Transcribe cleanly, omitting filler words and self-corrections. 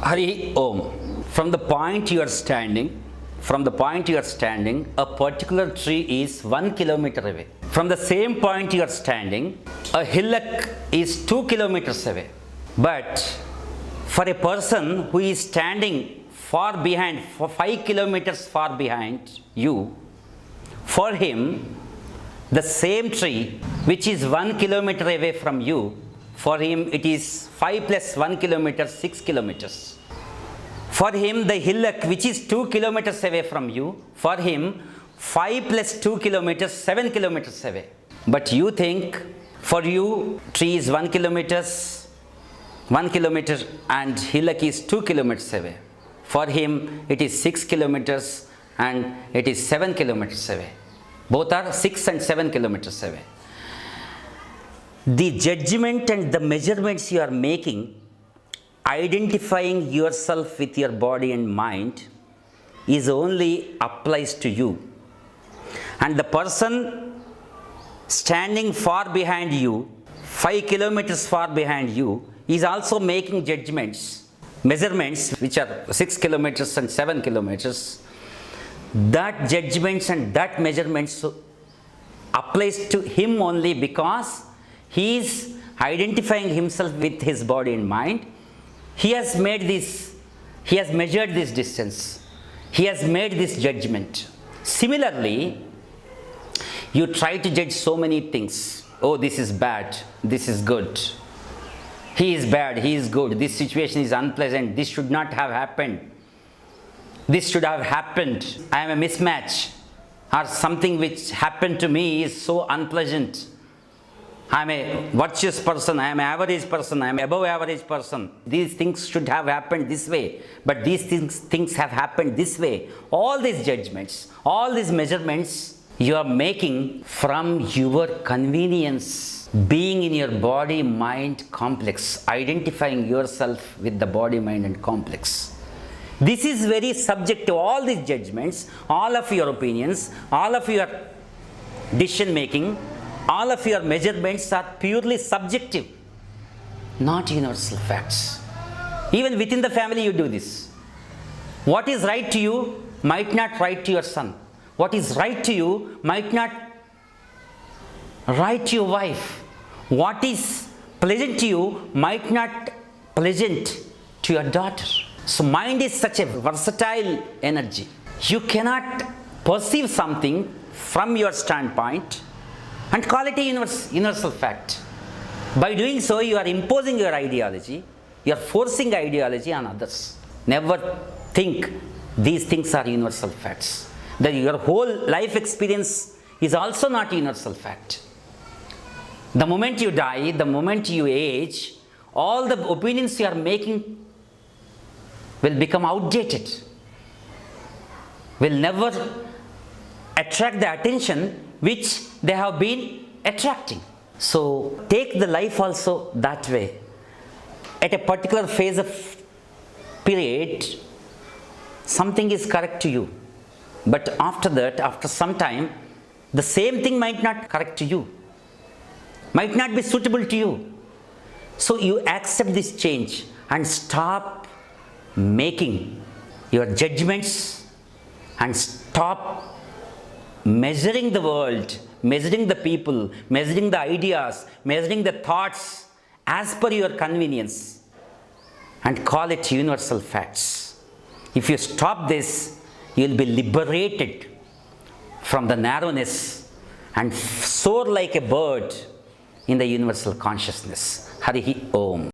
Hari Om. From the point you are standing, a particular tree is 1 kilometer away. From the same point you are standing, a hillock is 2 kilometers away. But for a person who is standing far behind, for 5 kilometers far behind you, for him, the same tree which is 1 kilometer away from you, for him it is 5 plus 1 kilometer, 6 kilometers. For him, the hillock which is 2 kilometers away from you, for him 5 plus 2 kilometers, 7 kilometers away. But you think for you tree is 1 kilometer and hillock is 2 kilometers away. For him it is 6 kilometers and it is 7 kilometers away. Both are 6 and 7 kilometers away. The judgment and the measurements you are making, identifying yourself with your body and mind, is only applies to you. And the person standing far behind you, 5 kilometers far behind you, is also making judgments, measurements which are 6 kilometers and 7 kilometers. That judgments and that measurements applies to him only because he is identifying himself with his body and mind. He has made this, he has measured this distance, he has made this judgment. Similarly, you try to judge so many things. Oh, this is bad, this is good. He is bad, he is good, this situation is unpleasant, this should not have happened. This should have happened. I am a mismatch, or something which happened to me is so unpleasant. I am a virtuous person, I am an average person, I am above average person. These things should have happened this way, but these things have happened this way. All these judgments, all these measurements you are making from your convenience, being in your body-mind complex, identifying yourself with the body-mind and complex. This is very subject to all these judgments, all of your opinions, all of your decision making, all of your measurements are purely subjective, not universal facts. Even within the family you do this. What is right to you might not right to your son. What is right to you might not right to your wife. What is pleasant to you might not pleasant to your daughter. So mind is such a versatile energy. You cannot perceive something from your standpoint and call it a universal fact. By doing so, you are imposing your ideology, you are forcing ideology on others. Never think these things are universal facts. That your whole life experience is also not a universal fact. The moment you die, the moment you age, all the opinions you are making will become outdated, will never attract the attention which they have been attracting. So take the life also that way. At a particular phase of period, something is correct to you. But after that, after some time, the same thing might not correct to you, might not be suitable to you. So you accept this change and stop making your judgments and stop measuring the world, measuring the people, measuring the ideas, measuring the thoughts as per your convenience and call it universal facts. If you stop this, you will be liberated from the narrowness and soar like a bird in the universal consciousness. Hari Om.